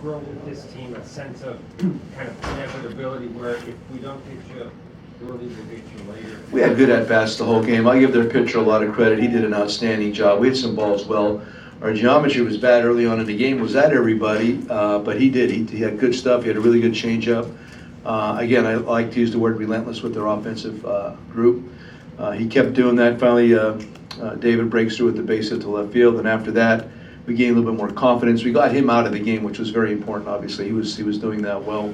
grow with this team a sense of kind of inevitability where if we don't get you early, we'll get you later? We had good at-bats the whole game. I give their pitcher a lot of credit. He did an outstanding job. We hit some balls well. Our geometry was bad early on in the game. Was that everybody? But he did. He had good stuff. He had a really good changeup. Again, I like to use the word relentless with their offensive group. He kept doing that. Finally, David breaks through with the base hit to left field, and after that, we gained a little bit more confidence. We got him out of the game, which was very important. Obviously, he was doing that well.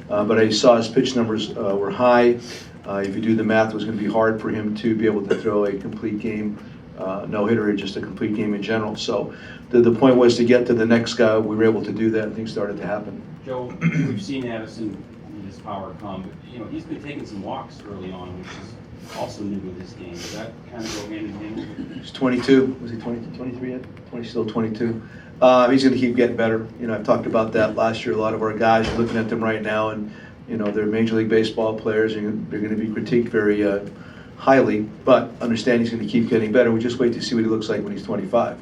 But I saw his pitch numbers were high. If you do the math, it was going to be hard for him to be able to throw a complete game, no-hitter, or just a complete game in general. So the point was to get to the next guy. We were able to do that, and things started to happen. Joe, we've seen Addison and his power come, but he's been taking some walks early on, which is also new to this game. Does that kind of go hand in hand? He's 22. Was he 22, 23 yet? Still 22. He's going to keep getting better. I've talked about that last year. A lot of our guys are looking at them right now, and they're Major League Baseball players, and they're going to be critiqued very highly. But understand he's going to keep getting better. We just wait to see what he looks like when he's 25.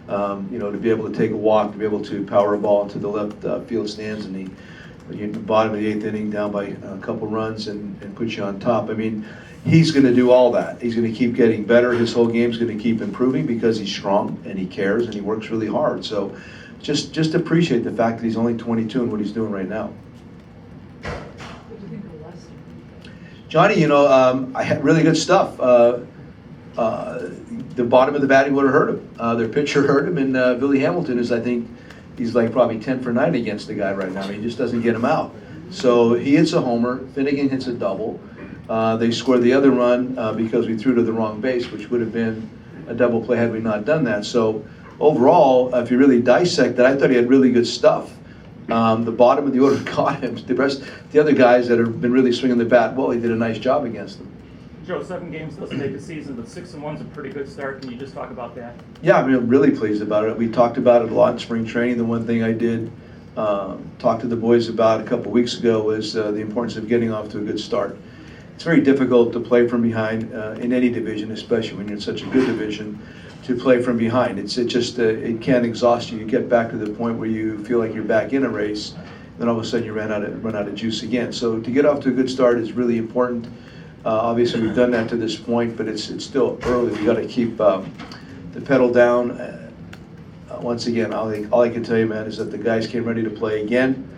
To be able to take a walk, to be able to power a ball into the left field stands, and the bottom of the 8th inning, down by a couple runs, and put you on top. I mean, he's going to do all that. He's going to keep getting better. His whole game's going to keep improving because he's strong and he cares and he works really hard. So just appreciate the fact that he's only 22 and what he's doing right now. What do you think of Lester? Johnny, I had really good stuff. The bottom of the batting order hurt him. Their pitcher hurt him, and Billy Hamilton is, I think, he's like probably 10 for 9 against the guy right now. He just doesn't get him out. So he hits a homer. Finnegan hits a double. They scored the other run because we threw to the wrong base, which would have been a double play had we not done that. So overall, if you really dissect that, I thought he had really good stuff. The bottom of the order caught him. The other guys that have been really swinging the bat, well, he did a nice job against them. Joe, 7 games doesn't make a season, but 6-1's a pretty good start. Can you just talk about that? Yeah, I'm really pleased about it. We talked about it a lot in spring training. The one thing I did talk to the boys about a couple weeks ago was the importance of getting off to a good start. It's very difficult to play from behind in any division, especially when you're in such a good division, to play from behind. It can exhaust you. You get back to the point where you feel like you're back in a race, then all of a sudden you run out of juice again. So to get off to a good start is really important. Obviously, we've done that to this point, but it's still early. We got to keep the pedal down. Once again, all I can tell you, man, is that the guys came ready to play again.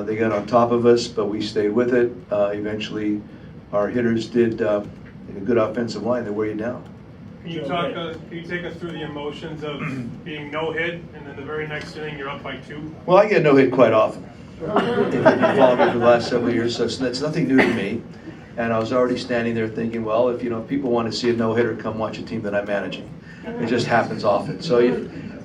They got on top of us, but we stayed with it. Eventually, our hitters did a good offensive line. They wear you down. Can you take us through the emotions of being no hit, and then the very next inning you're up by 2? Well, I get no hit quite often. If you've followed me for the last several years, so it's nothing new to me. And I was already standing there thinking, well, if people want to see a no-hitter, come watch a team that I'm managing. It just happens often. So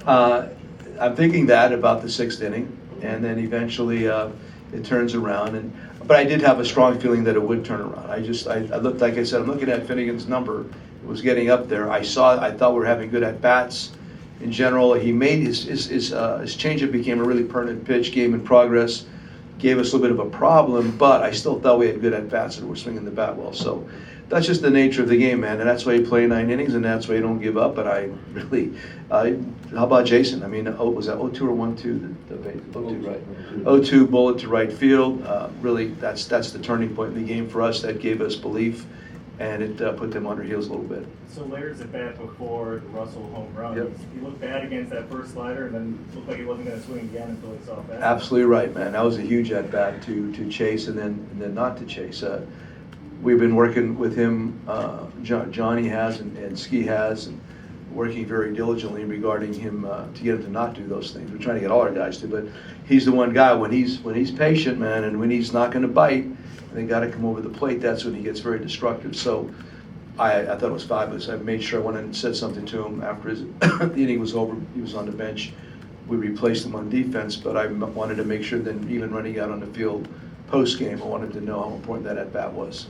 I'm thinking that about the 6th inning, and then eventually it turns around. But I did have a strong feeling that it would turn around. I looked, like I said, I'm looking at Finnegan's number. It was getting up there. I thought we were having good at-bats. In general, he made his changeup became a really permanent pitch, game in progress. Gave us a little bit of a problem, but I still thought we had good at-bats and we're swinging the bat well. So that's just the nature of the game, man, and that's why you play 9 innings, and that's why you don't give up. But how about Jason? I mean, was that 0-2 or 1-2? 0-2, right? 0-2 bullet to right field. Really, that's the turning point in the game for us. That gave us belief, and it put them on their heels a little bit. So Laird's at bat before the Russell home run. Yep. He looked bad against that first slider, and then looked like he wasn't going to swing again until he saw that. Absolutely right, man. That was a huge at bat to chase and then not to chase. We've been working with him. Johnny has and Ski has, and working very diligently regarding him to get him to not do those things. We're trying to get all our guys to, but he's the one guy when he's patient, man, and when he's not going to bite, and they got to come over the plate. That's when he gets very destructive. So I thought it was fabulous. I made sure I went in and said something to him after the inning was over. He was on the bench. We replaced him on defense, but I wanted to make sure that even running out on the field post game, I wanted to know how important that at bat was.